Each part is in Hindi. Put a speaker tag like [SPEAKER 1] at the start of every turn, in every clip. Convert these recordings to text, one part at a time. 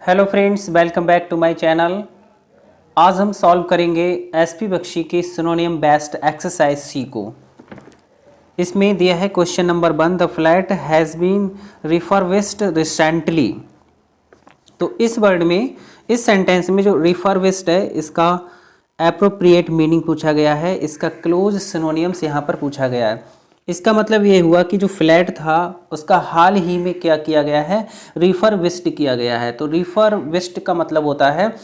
[SPEAKER 1] Hello friends, welcome back to my channel. आज हम सॉल्व करेंगे एसपी बख्शी के सिनोनियम बेस्ड एक्सरसाइज सी को। इसमें दिया है question number 1, the flat has been refurbished recently. तो इस वर्ड में, इस सेंटेंस में जो रिफर्बिश्ड है इसका एप्रोप्रिएट मीनिंग पूछा गया है, इसका क्लोज सिनोनियम्स यहाँ पर पूछा गया है। इसका मतलब ये हुआ कि जो फ्लैट था उसका हाल ही में क्या किया गया है, रिफर्बिश्ड किया गया है। तो रिफर्बिश्ड का मतलब होता है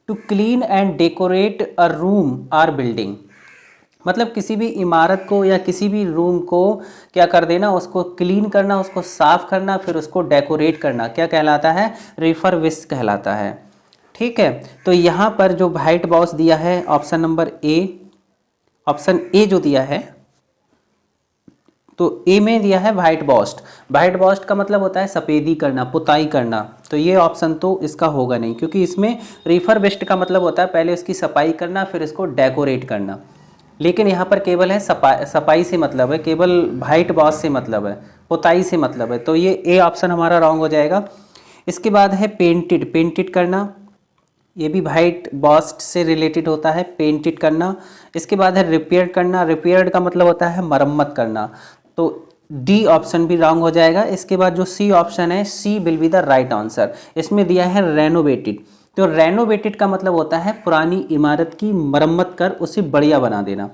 [SPEAKER 1] to clean and decorate a room or building. मतलब किसी भी इमारत को या किसी भी रूम को क्या कर देना, उसको क्लीन करना, उसको साफ करना, फिर उसको डेकोरेट करना, क्या कहलाता है, रिफर्बिश्ड कहलाता है। ठीक है, तो यहाँ पर जो व्हाइट बॉक्स दिया है option number A, option A जो दिया है, तो ए में दिया है व्हाइट बॉस्ट। व्हाइट बॉस्ट का मतलब होता है सफ़ेदी करना, पुताई करना। तो ये ऑप्शन तो इसका होगा नहीं, क्योंकि इसमें रिफर्बिश्ड का मतलब होता है पहले उसकी सफाई करना, फिर इसको डेकोरेट करना। लेकिन यहाँ पर केवल है सफाई से मतलब है, केवल व्हाइट बॉस्ट से मतलब है, पुताई से मतलब है। तो ये ए ऑप्शन हमारा रॉन्ग हो जाएगा। इसके बाद है पेंटेड, पेंटेड करना, ये भी वाइट बॉस्ट से रिलेटेड होता है, पेंटेड करना। इसके बाद है रिपेयर करना, रिपेयर्ड का मतलब होता है मरम्मत करना। तो डी ऑप्शन भी रॉन्ग हो जाएगा। इसके बाद जो सी ऑप्शन है, C will be the right answer. इसमें दिया है रेनोवेटेड। तो रेनोवेटेड का मतलब होता है पुरानी इमारत की मरम्मत कर उसे बढ़िया बना देना।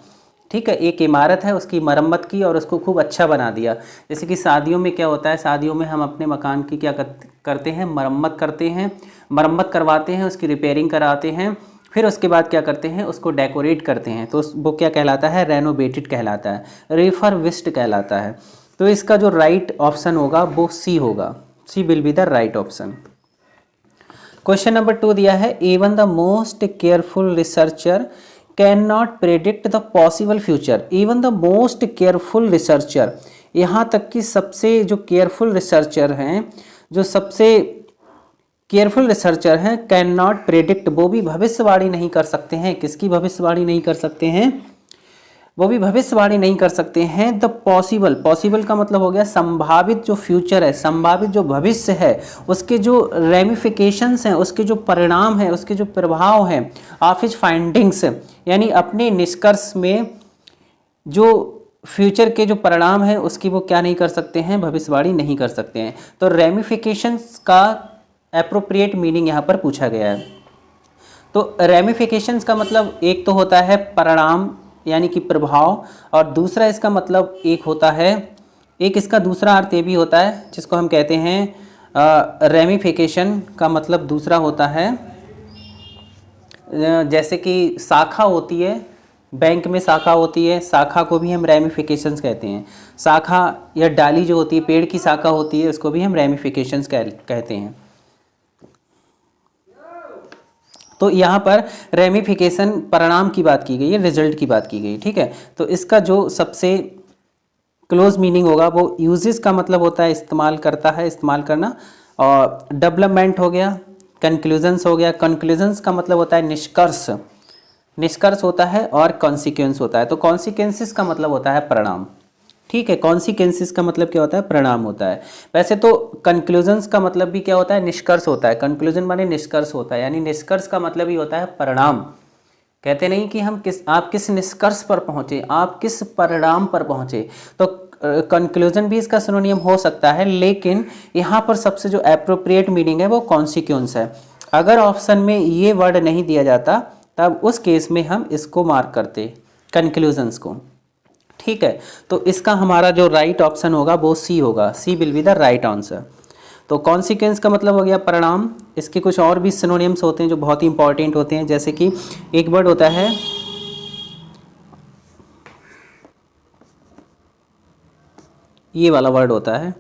[SPEAKER 1] ठीक है, एक इमारत है उसकी मरम्मत की और उसको खूब अच्छा बना दिया। जैसे कि शादियों में क्या होता है, शादियों में हम अपने मकान की क्या करते हैं, मरम्मत करते हैं, मरम्मत करवाते हैं, उसकी रिपेयरिंग कराते हैं, फिर उसके बाद क्या करते हैं, उसको डेकोरेट करते हैं। तो वो क्या कहलाता है, रेनोवेटेड कहलाता है, रिफर्बिश्ड कहलाता है। तो इसका जो राइट ऑप्शन होगा वो सी होगा, C will be the right option. Question number 2 दिया है, even the most careful researcher can not predict the possible future. Even the most careful researcher, यहाँ तक कि सबसे जो केयरफुल रिसर्चर हैं, जो सबसे केयरफुल रिसर्चर हैं, कैन नॉट प्रेडिक्ट, वो भी भविष्यवाणी नहीं कर सकते हैं। किसकी भविष्यवाणी नहीं कर सकते हैं, वो भी भविष्यवाणी नहीं कर सकते हैं द पॉसिबल। पॉसिबल का मतलब हो गया संभावित जो फ्यूचर है, संभावित जो भविष्य है, उसके जो रेमिफिकेशंस हैं, उसके जो परिणाम हैं, उसके जो प्रभाव हैं, ऑफ हिज फाइंडिंग्स, यानी अपने निष्कर्ष में जो फ्यूचर के जो परिणाम है उसकी वो क्या नहीं कर सकते हैं, भविष्यवाणी नहीं कर सकते हैं। तो रेमिफिकेशंस का एप्रोप्रिएट मीनिंग यहाँ पर पूछा गया है। तो रेमिफिकेशंस का मतलब एक तो होता है परिणाम यानी कि प्रभाव, और दूसरा इसका मतलब एक होता है, एक इसका दूसरा अर्थ ये भी होता है जिसको हम कहते हैं रेमिफिकेशन का मतलब दूसरा होता है, जैसे कि शाखा होती है, बैंक में शाखा होती है, शाखा को भी हम रेमिफिकेशंस कहते हैं। शाखा या डाली जो होती है, पेड़ की शाखा होती है, उसको भी हम रेमिफिकेशंस कहते हैं। तो यहाँ पर रेमिफिकेशन परिणाम की बात की गई है, रिजल्ट की बात की गई। ठीक है, तो इसका जो सबसे क्लोज मीनिंग होगा वो यूजेस का मतलब होता है इस्तेमाल करता है, इस्तेमाल करना। और डेवलपमेंट हो गया, कंक्लूजन्स हो गया, कंक्लूजन्स का मतलब होता है निष्कर्ष, निष्कर्ष होता है, और कॉन्सिक्वेंस होता है। तो कॉन्सिक्वेंसेस का मतलब होता है परिणाम। ठीक है, कॉन्सिक्वेंसेस का मतलब क्या होता है, परिणाम होता है। वैसे तो कंक्लूजन्स का मतलब भी क्या होता है, निष्कर्ष होता है। कंक्लूजन माने निष्कर्ष होता है, यानी निष्कर्ष का मतलब ही होता है परिणाम। कहते नहीं कि आप किस निष्कर्ष पर पहुंचे, आप किस परिणाम पर पहुंचे। तो कंक्लूजन भी इसका सिनोनियम हो सकता है, लेकिन यहाँ पर सबसे जो एप्रोप्रिएट मीनिंग है वो कॉन्सिक्वेंस है। अगर ऑप्शन में ये वर्ड नहीं दिया जाता तब उस केस में हम इसको मार्क करते, कंक्लूजन्स को। ठीक है, तो इसका हमारा जो राइट ऑप्शन होगा वो सी होगा, C will be the right answer. तो कॉन्सिक्वेंस का मतलब हो गया परिणाम। इसके कुछ और भी सिनोनिम्स होते हैं जो बहुत ही इंपॉर्टेंट होते हैं, जैसे कि एक वर्ड होता है, ये वाला वर्ड होता है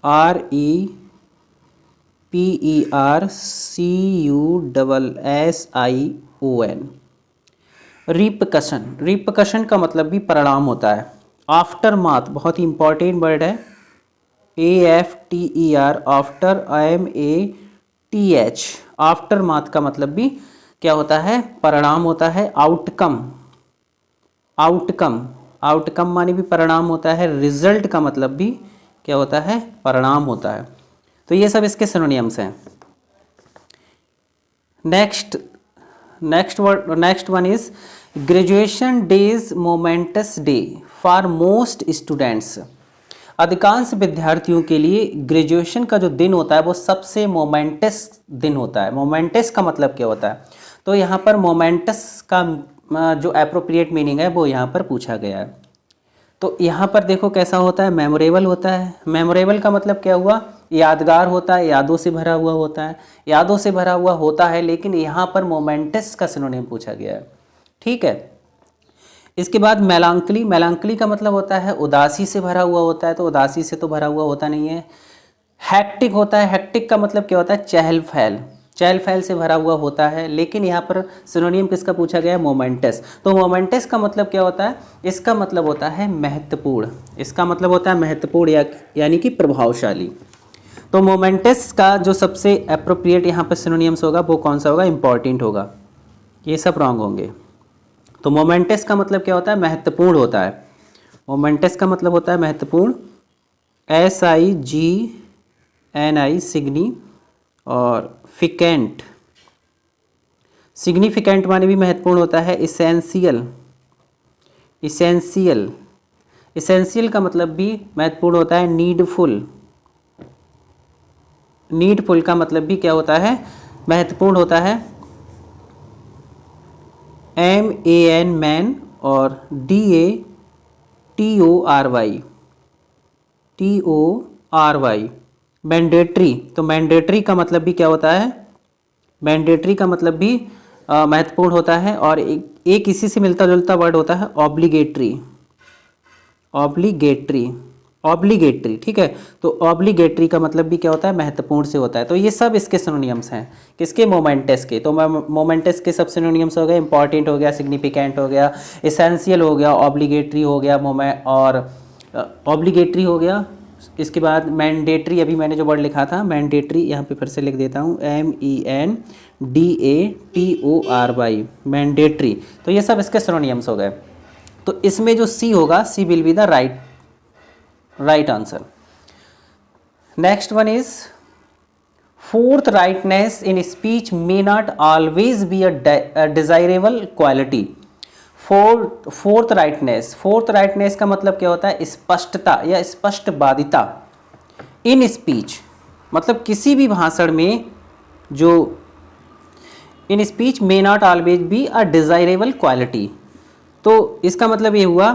[SPEAKER 1] REPERCUSSION, रिपकशन। रिपकशन का मतलब भी परिणाम होता है। आफ्टर माथ बहुत ही इंपॉर्टेंट वर्ड है, AFTER, आफ्टर IMATH। आफ्टर माथ का मतलब भी क्या होता है, परिणाम होता है। आउटकम, आउटकम, आउटकम माने भी परिणाम होता है। रिजल्ट का मतलब भी क्या होता है, परिणाम होता है। तो ये सब इसके सिनोनिम्स हैं। Next one is graduation days moments day for most students. अधिकांश विद्यार्थियों के लिए ग्रेजुएशन का जो दिन होता है वो सबसे मोमेंटस दिन होता है। मोमेंटस का मतलब क्या होता है, तो यहाँ पर मोमेंटस का जो एप्रोप्रिएट मीनिंग है वो यहाँ पर पूछा गया है। तो यहाँ पर देखो कैसा होता है, मेमोरेबल होता है। मेमोरेबल का मतलब क्या हुआ, यादगार होता है, यादों से भरा हुआ होता है, यादों से भरा हुआ होता है, लेकिन यहाँ पर मोमेंटस का सिनोनिम पूछा गया है। ठीक है, इसके बाद मेलांकली। मेलांकली का मतलब होता है उदासी से भरा हुआ होता है, तो उदासी से तो भरा हुआ होता नहीं है। हैक्टिक होता है, हैक्टिक का मतलब क्या होता है, चहल पहल, चहल पहल से भरा हुआ होता है, लेकिन यहाँ पर सिनोनिम किसका पूछा गया है, मोमेंटस। तो मोमेंटस का मतलब क्या होता है, इसका मतलब होता है महत्वपूर्ण, इसका मतलब होता है महत्वपूर्ण यानी कि प्रभावशाली। तो मोमेंटस का जो सबसे एप्रोप्रिएट यहाँ पर सिनोनिम्स होगा वो कौन सा होगा, इंपॉर्टेंट होगा, ये सब रॉन्ग होंगे। तो मोमेंटस का मतलब क्या होता है, महत्वपूर्ण होता है। मोमेंटस का मतलब होता है महत्वपूर्ण, SIGNI सिग्नी, और फिकेंट, सिग्निफिकेंट माने भी महत्वपूर्ण होता है। इसेंशियल, इसेंशियल, इसेंशियल का मतलब भी महत्वपूर्ण होता है। नीडफुल, नीडफुल का मतलब भी क्या होता है, महत्वपूर्ण होता है। MAN मैन, और TORY मैंडेटरी। तो मैंडेटरी का मतलब भी क्या होता है, मैंडेटरी का मतलब भी महत्वपूर्ण होता है। और एक इसी से मिलता जुलता वर्ड होता है ऑब्लिगेटरी, ऑब्लिगेटरी, ऑब्लिगेटरी। ठीक है, तो ऑब्लिगेटरी का मतलब भी क्या होता है, महत्वपूर्ण से होता है। तो ये सब इसके सिनोनिम्स हैं, किसके, मोमेंटस के। तो मोमेंटस के सब सिनोनिम्स हो गए, इंपॉर्टेंट हो गया, सिग्निफिकेंट हो गया, एसेंशियल हो गया, ऑब्लिगेटरी हो गया, और ऑब्लिगेटरी हो गया। इसके बाद मैंडेटरी, अभी मैंने जो वर्ड लिखा था मैंडेटरी, यहाँ पे फिर से लिख देता हूँ, MENDATORY, मैंडेटरी। तो ये सब इसके सिनोनिम्स हो गए। तो इसमें जो सी होगा, C will be the right answer. Next one is forthrightness in speech may not always be a desirable quality. Forthrightness, forthrightness का मतलब क्या होता है, स्पष्टता या स्पष्टवादिता। इन स्पीच मतलब किसी भी भाषण में, जो इन speech may not always be a desirable quality. तो इसका मतलब ये हुआ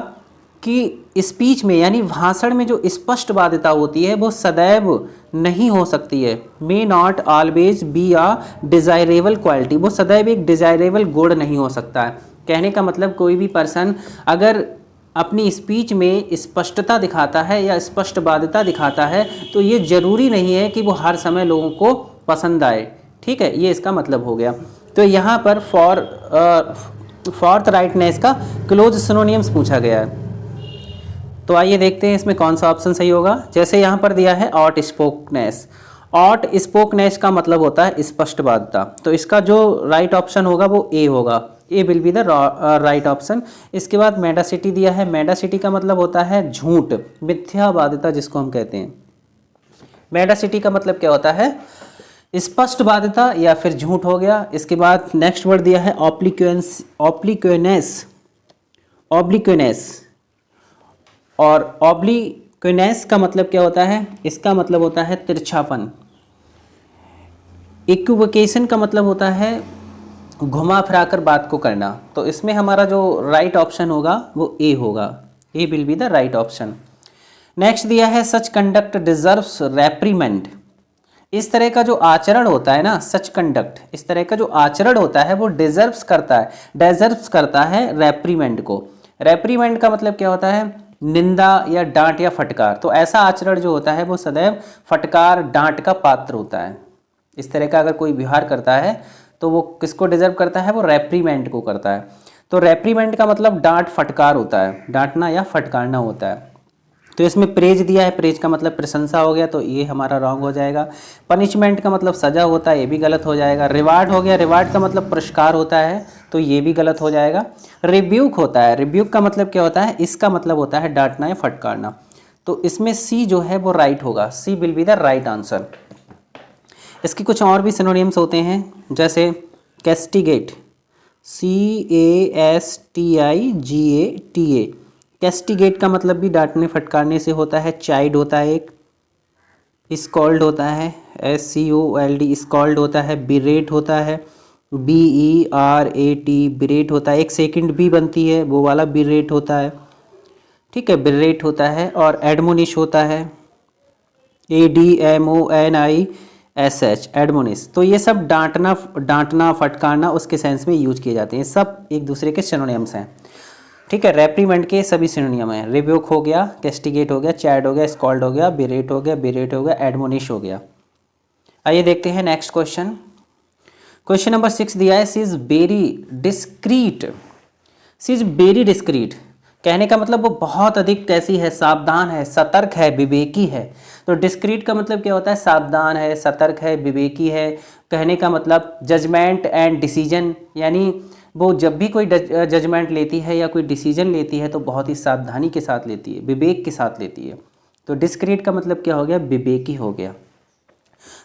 [SPEAKER 1] कि स्पीच में यानी भाषण में जो स्पष्टवादिता होती है वो सदैव नहीं हो सकती है। मे not always be a desirable quality, वो सदैव एक डिजायरेबल गुण नहीं हो सकता है। कहने का मतलब कोई भी पर्सन अगर अपनी स्पीच में स्पष्टता दिखाता है या स्पष्टवादिता दिखाता है तो ये जरूरी नहीं है कि वो हर समय लोगों को पसंद आए। ठीक है, ये इसका मतलब हो गया। तो यहाँ पर फोर्थ राइटनेस का क्लोज सिनोनिम्स पूछा गया है। तो आइए देखते हैं इसमें कौन सा ऑप्शन सही होगा। जैसे यहाँ पर दिया है आउट स्पोकनेस, आउट स्पोकनेस का मतलब होता है स्पष्टवादिता। तो इसका जो राइट ऑप्शन होगा वो ए होगा, A will be the right option. इसके बाद मेडासिटी दिया है, मेडासिटी का मतलब होता है झूठ, मिथ्यावादिता जिसको हम कहते हैं। मेडासिटी का मतलब क्या होता है, स्पष्टवादिता या फिर झूठ हो गया। इसके बाद नेक्स्ट वर्ड दिया है ऑब्लिक्वेंस, ऑब्लिक्वेनेस, ऑब्लिक्वेनेस। और ऑब्लिक्वेनेस का मतलब क्या होता है, इसका मतलब होता है तिरछापन। इक्विवोकेशन का मतलब होता है घुमा फिराकर बात को करना। तो इसमें हमारा जो राइट ऑप्शन होगा वो ए होगा, A will be the right option. Next दिया है सच कंडक्ट डिजर्व्स रेप्रीमेंड। इस तरह का जो आचरण होता है ना, सच कंडक्ट, इस तरह का जो आचरण होता है वो डिजर्व्स करता है रेप्रीमेंड को। रेप्रीमेंड का मतलब क्या होता है, निंदा या डांट या फटकार। तो ऐसा आचरण जो होता है वो सदैव फटकार डांट का पात्र होता है। इस तरह का अगर कोई व्यवहार करता है तो वो किसको डिजर्व करता है, वो रेप्रीमेंड को करता है। तो रेप्रीमेंड का मतलब डांट फटकार होता है, डांटना या फटकारना होता है। तो इसमें प्रेज दिया है, प्रेज का मतलब प्रशंसा हो गया, तो ये हमारा रॉन्ग हो जाएगा। पनिशमेंट का मतलब सजा होता है, ये भी गलत हो जाएगा। रिवार्ड हो गया, रिवार्ड का मतलब पुरस्कार होता है, तो ये भी गलत हो जाएगा। रिब्यूक होता है, रिब्यूक का मतलब क्या होता है, इसका मतलब होता है डांटना या फटकारना। तो इसमें सी जो है वो राइट होगा, C will be the right answer. इसके कुछ और भी सिनोनिम्स होते हैं, जैसे कैस्टिगेट, CASTIGATA। कैस्टिगेट का मतलब भी डांटने फटकारने से होता है। चाइड होता है एक, स्कॉल्ड होता है SCOLD स्कॉल्ड होता है, बिरेट होता है BERAT बिरेट होता है, एक सेकंड भी बनती है वो वाला बिरेट होता है, ठीक है, बिरेट होता है। और एडमोनिश होता है ADMONISH एडमोनिश। तो ये सब डांटना फटकारना उसके सेंस में यूज किए जाते हैं, सब एक दूसरे के सिनोनिम्स हैं, ठीक है। रेप्रीमेंट के सभी सिनोनियम हैं। रिब्यूक हो गया, कैस्टिगेट हो गया, चैड हो गया, स्कॉल्ड हो गया, बिरेट हो गया, बिरेट हो गया, एडमोनिश हो गया। आइए देखते हैं नेक्स्ट क्वेश्चन। क्वेश्चन नंबर 6 दिया है, C is very discreet. C is very discreet कहने का मतलब वो बहुत अधिक कैसी है, सावधान है, सतर्क है, विवेकी है। तो डिस्क्रीट का मतलब क्या होता है, सावधान है, सतर्क है, विवेकी है। कहने का मतलब जजमेंट एंड डिसीजन, यानी वो जब भी कोई जजमेंट लेती है या कोई डिसीजन लेती है तो बहुत ही सावधानी के साथ लेती है, विवेक के साथ लेती है। तो डिस्क्रीट का मतलब क्या हो गया, विवेकी हो गया।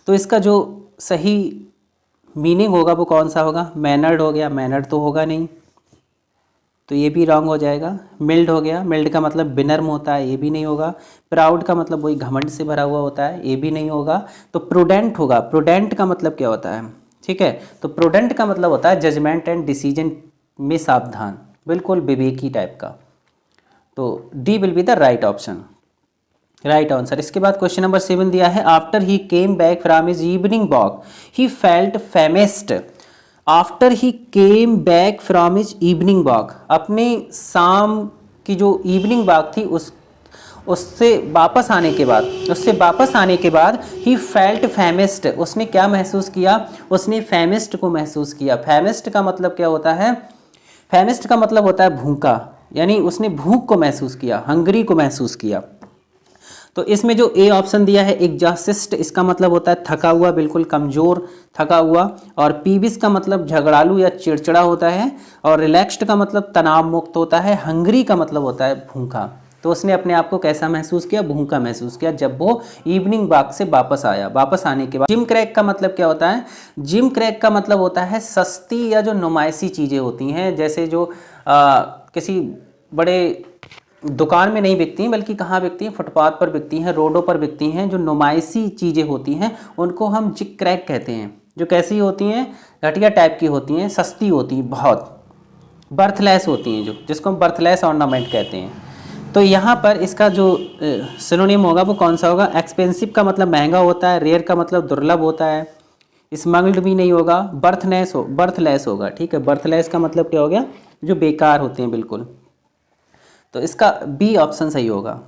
[SPEAKER 1] तो इसका जो सही मीनिंग होगा वो कौन सा होगा, मैनर्ड हो गया, मैनर्ड तो होगा नहीं, तो ये भी रॉन्ग हो जाएगा। मिल्ड हो गया, मिल्ड का मतलब विनम्र होता है, ये भी नहीं होगा। प्राउड का मतलब वही घमंड से भरा हुआ होता है, ये भी नहीं होगा। तो प्रूडेंट होगा, प्रूडेंट का मतलब क्या होता है, ठीक है। तो प्रूडेंट का मतलब होता है जजमेंट एंड डिसीजन में सावधान, बिल्कुल विवेकी टाइप का। तो D will be the right option, right answer. इसके बाद क्वेश्चन नंबर 7 दिया है, after he came back from his evening walk he felt famished. After he came back from his evening walk, अपने शाम की जो इवनिंग वॉक थी उससे वापस आने के बाद ही फेल्ट फेमिस्ट, उसने क्या महसूस किया, उसने फेमिस्ट को महसूस किया। फेमिस्ट का मतलब क्या होता है, फेमिस्ट का मतलब होता है भूखा, यानी उसने भूख को महसूस किया, हंगरी को महसूस किया। तो इसमें जो ए ऑप्शन दिया है एग्जॉस्टिस्ट, इसका मतलब होता है थका हुआ, बिल्कुल कमजोर, थका हुआ। और पीविस का मतलब झगड़ालू या चिड़चिड़ा होता है। और रिलैक्स्ड का मतलब तनाव मुक्त होता है। हंगरी का मतलब होता है भूखा। तो उसने अपने आप को कैसा महसूस किया, भूखा महसूस किया जब वो इवनिंग वॉक से वापस आया। वापस आने के बाद जिम क्रैक का मतलब क्या होता है, जिम क्रैक का मतलब होता है सस्ती या जो नुमाइशी चीज़ें होती हैं, जैसे जो किसी बड़े दुकान में नहीं बिकती हैं, बल्कि कहाँ बिकती हैं, फुटपाथ पर बिकती हैं, रोडों पर बिकती हैं। जो नुमाइशी चीज़ें होती हैं उनको हम जिम क्रैक कहते हैं। जो कैसी होती हैं, घटिया टाइप की होती हैं, सस्ती होती हैं, बहुत बर्थलेस होती हैं, जो जिसको हम बर्थलेस ऑर्नामेंट कहते हैं। तो यहाँ पर इसका जो सिनोनिम होगा वो कौन सा होगा, एक्सपेंसिव का मतलब महंगा होता है, रेयर का मतलब दुर्लभ होता है, स्मगल्ड भी नहीं होगा, बर्थलेस होगा, ठीक है। बर्थलेस का मतलब क्या हो गया, जो बेकार होते हैं बिल्कुल। तो इसका बी ऑप्शन सही होगा।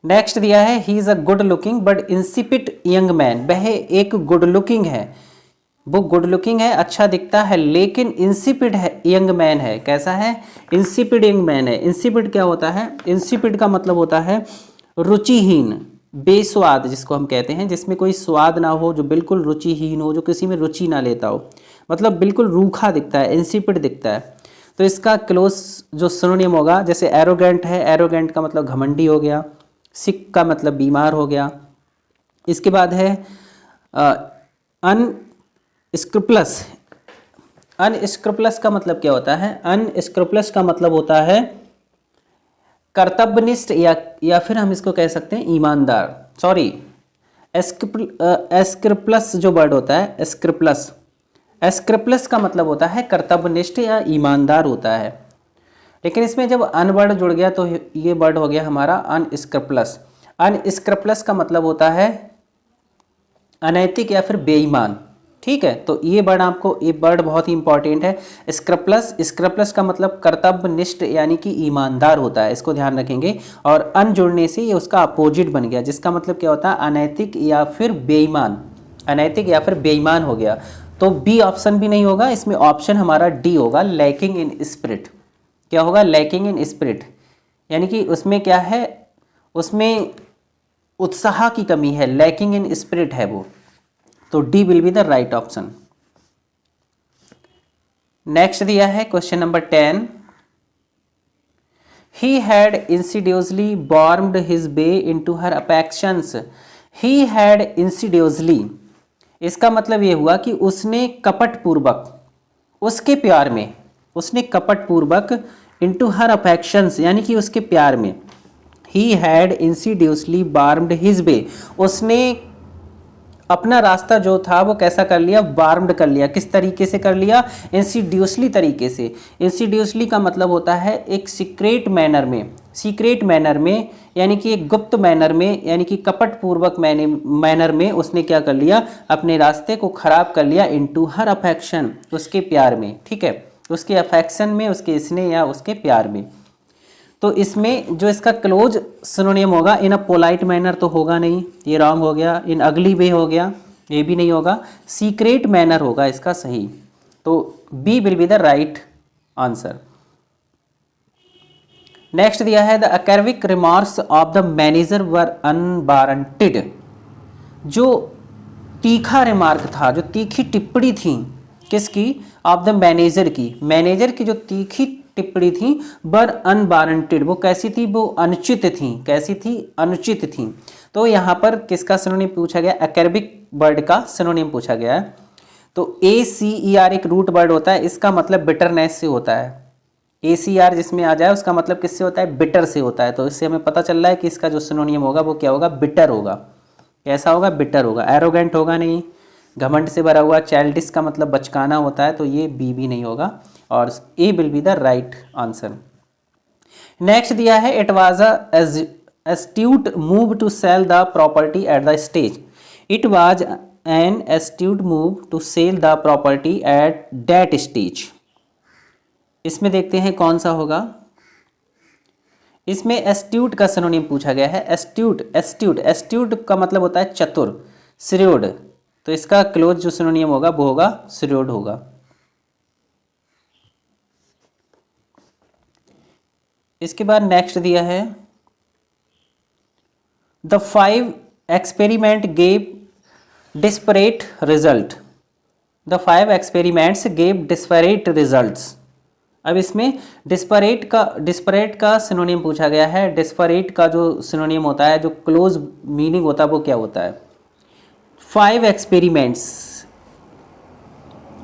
[SPEAKER 1] नेक्स्ट दिया है, he is a good looking but insipid young man. वह एक गुड लुकिंग है, वो गुड लुकिंग है, अच्छा दिखता है, लेकिन इंसिपिड है, यंग मैन है। कैसा है, इंसिपिड यंग मैन है। इंसिपिड क्या होता है, इंसिपिड का मतलब होता है रुचिहीन, बेस्वाद जिसको हम कहते हैं, जिसमें कोई स्वाद ना हो, जो बिल्कुल रुचिहीन हो, जो किसी में रुचि ना लेता हो, मतलब बिल्कुल रूखा दिखता है, इंसिपिड दिखता है। तो इसका क्लोज जो सिनोनिम होगा, जैसे एरोगेंट है, एरोगेंट का मतलब घमंडी हो गया, सिक का मतलब बीमार हो गया। इसके बाद है अनस्क्रूपलस। अनस्क्रूपलस का मतलब क्या होता है, अनस्क्रूपलस का मतलब होता है कर्तव्यनिष्ठ, या फिर हम इसको कह सकते हैं ईमानदार। सॉरी, एस्क्रूपलस जो वर्ड होता है, एस्क्रूपलस, एस्क्रूपलस का मतलब होता है कर्तव्यनिष्ठ या ईमानदार होता है। लेकिन इसमें जब अन वर्ड जुड़ गया तो ये वर्ड हो गया हमारा अनस्क्रूपलस। अनस्क्रूपलस का मतलब होता है अनैतिक या फिर बेईमान, ठीक है। तो ये वर्ड आपको, ये वर्ड बहुत ही इंपॉर्टेंट है, स्क्रप्लस। स्क्रप्लस का मतलब कर्तव्यनिष्ठ यानी कि ईमानदार होता है, इसको ध्यान रखेंगे। और अन जुड़ने से ये उसका अपोजिट बन गया, जिसका मतलब क्या होता है, अनैतिक या फिर बेईमान, अनैतिक या फिर बेईमान हो गया। तो बी ऑप्शन भी नहीं होगा, इसमें ऑप्शन हमारा डी होगा, लैकिंग इन स्पिरिट। क्या होगा, लैकिंग इन स्पिरिट, यानी कि उसमें क्या है, उसमें उत्साह की कमी है, लैकिंग इन स्पिरिट है वो। तो D will be the right option. Next दिया है question number 10, he had insidiously warmed his way into her affections. He had insidiously, इसका मतलब ये हुआ कि उसने कपटपूर्वक उसके प्यार में, उसने कपटपूर्वक इनटू हर अफेक्शंस यानी कि उसके प्यार में, ही हैड इंसिडियसली बार्म्ड हिज वे, उसने अपना रास्ता जो था वो कैसा कर लिया, वार्म्ड कर लिया। किस तरीके से कर लिया, इंसिडियसली तरीके से। इंसिडियसली का मतलब होता है एक सीक्रेट मैनर में, सीक्रेट मैनर में यानी कि एक गुप्त मैनर में, यानी कि कपटपूर्वक मैनर में उसने क्या कर लिया, अपने रास्ते को खराब कर लिया, इनटू हर अफेक्शन, उसके प्यार में, ठीक है, उसके अफेक्शन में, उसके स्नेह या उसके प्यार में। तो इसमें जो इसका क्लोज सिनोनिम होगा, इन अ पोलाइट मैनर तो होगा नहीं, ये रॉन्ग हो गया। इन अगली वे हो गया, ये भी नहीं होगा। सीक्रेट मैनर होगा इसका सही, तो B will be the right answer. Next दिया है the acerbic remarks of the manager were unwarranted. जो तीखा रिमार्क था, जो तीखी टिप्पणी थी, किसकी, ऑफ द मैनेजर की, मैनेजर की जो तीखी टिप्पणी थी, बर अनवारंटेड, वो कैसी थी, वो अनुचित थी। कैसी थी, अनुचित थी। तो यहाँ पर किसका सिनोनिम पूछा गया, अकेरबिक वर्ड का सिनोनिम पूछा गया है। तो ACER एक रूट वर्ड होता है, इसका मतलब बिटरनेस से होता है। ACR जिसमें आ जाए उसका मतलब किससे होता है, बिटर से होता है। तो इससे हमें पता चल रहा है कि इसका जो सिनोनिम होगा वो क्या होगा, बिटर होगा। कैसा होगा, बिटर होगा। एरोगेंट होगा नहीं, घमंड से भरा हुआ। चाइल्डिश का मतलब बचकाना होता है, तो ये बी भी नहीं होगा, और A will be the right answer. Next दिया है it was a astute move to sell the property at the stage. It was an astute move to sell the property at that stage. इसमें देखते हैं कौन सा होगा। इसमें एस्ट्यूट का सिनोनिम पूछा गया है। एस्ट्यूट, एस्ट्यूट, एस्ट्यूट का मतलब होता है चतुर, श्रेयोड। तो इसका क्लोज जो सिनोनिम होगा वो होगा श्रेयोड होगा। इसके बाद नेक्स्ट दिया है the 5 experiment gave desperate result. The 5 experiments gave desperate results. अब इसमें डिस्परेट का सिनोनिम पूछा गया है। डिस्परेट का जो सिनोनिम होता है, जो क्लोज मीनिंग होता है वो क्या होता है। 5 एक्सपेरिमेंट्स,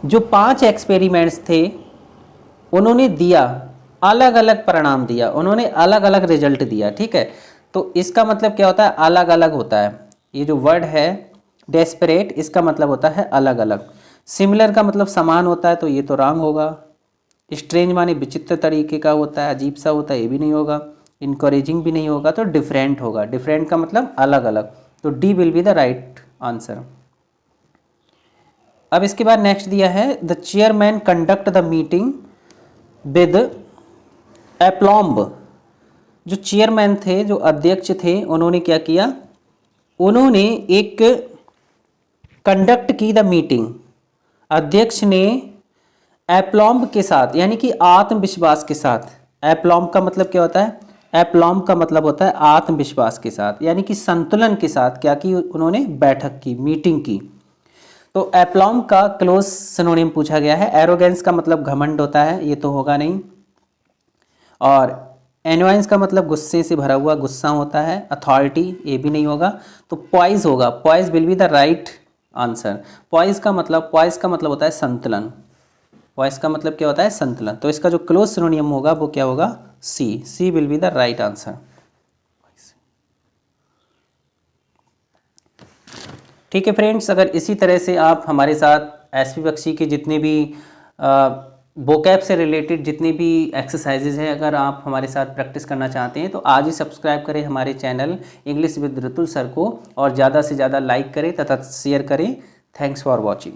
[SPEAKER 1] जो 5 एक्सपेरिमेंट्स थे उन्होंने दिया अलग अलग परिणाम दिया, उन्होंने अलग अलग रिजल्ट दिया, ठीक है। तो इसका मतलब क्या होता है, अलग अलग होता है। ये जो वर्ड है डेस्परेट, इसका मतलब होता है अलग अलग। सिमिलर का मतलब समान होता है, तो ये तो रॉन्ग होगा। स्ट्रेंज माने विचित्र तरीके का होता है, अजीब सा होता है, ये भी नहीं होगा। इनकरेजिंग भी नहीं होगा, तो डिफरेंट होगा। डिफरेंट का मतलब अलग अलग, तो D will be the right answer. अब इसके बाद नेक्स्ट दिया है the chairman conduct the meeting with aplomb. जो चेयरमैन थे, जो अध्यक्ष थे, उन्होंने क्या किया, उन्होंने एक कंडक्ट की द मीटिंग। अध्यक्ष ने एप्लॉम्ब के साथ, यानी कि आत्मविश्वास के साथ। एप्लॉम्ब का मतलब क्या होता है, एप्लॉम्ब का मतलब होता है आत्मविश्वास के साथ, यानी कि संतुलन के साथ क्या की, उन्होंने बैठक की, मीटिंग की। तो एप्लॉम्ब का क्लोज सिनोनिम पूछा गया है। एरोगेंस का मतलब घमंड होता है, ये तो होगा नहीं। और एनवाइंस का मतलब गुस्से से भरा हुआ, गुस्सा होता है। अथॉरिटी, ये भी नहीं होगा। तो पॉइज होगा, poise will be the right answer. Poise का मतलब होता है संतुलन। पॉइज का मतलब क्या होता है, संतुलन। तो इसका जो क्लोज सिनोनिम होगा वो क्या होगा, C. C will be the right answer. ठीक है फ्रेंड्स, अगर इसी तरह से आप हमारे साथ एसपी बख्शी के जितने भी वोकैब से रिलेटेड जितनी भी एक्सरसाइजेज हैं, अगर आप हमारे साथ प्रैक्टिस करना चाहते हैं तो आज ही सब्सक्राइब करें हमारे channel English with Ritul sir को, और ज़्यादा से ज़्यादा लाइक करें तथा शेयर करें। Thanks for watching.